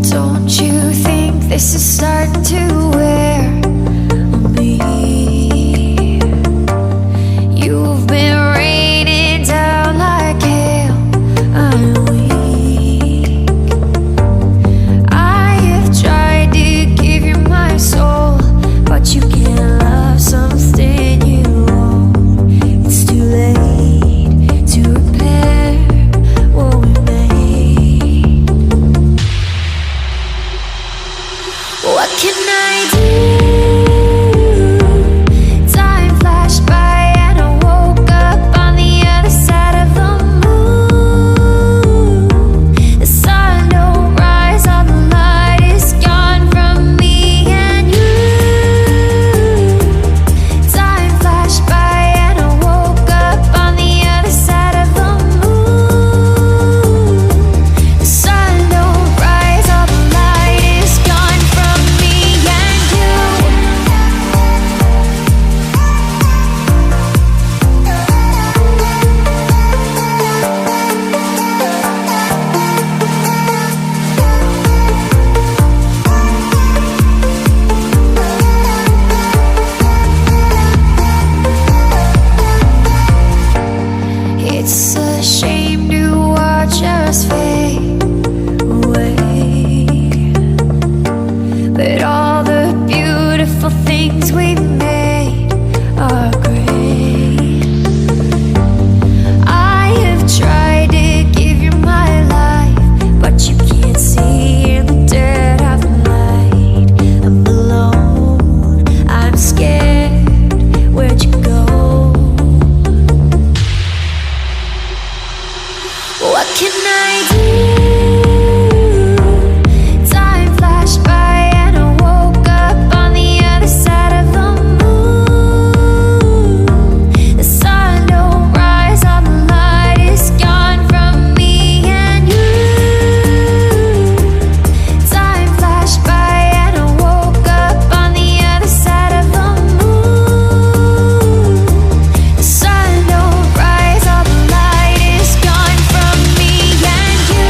Don't you think this is starting to wear on me? You've been raining down like hail. I'm weak. I have tried to give you my soul, but you can't love something you own. It's too late to repair what we made. What can I do? Time flashed by and I woke up on the other side of the moon. The sun don't rise, all the light is gone from me and you. Time flashed by and I woke up on the other side of the moon. The sun don't rise, all the light is gone from me and you. It's a shame to watch us fade away, but all the beautiful things we've made are great. I have tried to give you my life, but you can't see in the dirt of the night. I'm alone, I'm scared, where'd you go? What can I do? Time flashed by and I woke up on the other side of the moon. The sun don't rise, all the light is gone from me and you. Time flashed by and I woke up on the other side of the moon. The sun don't rise, all the light is gone from me and you.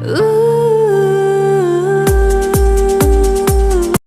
Ooh.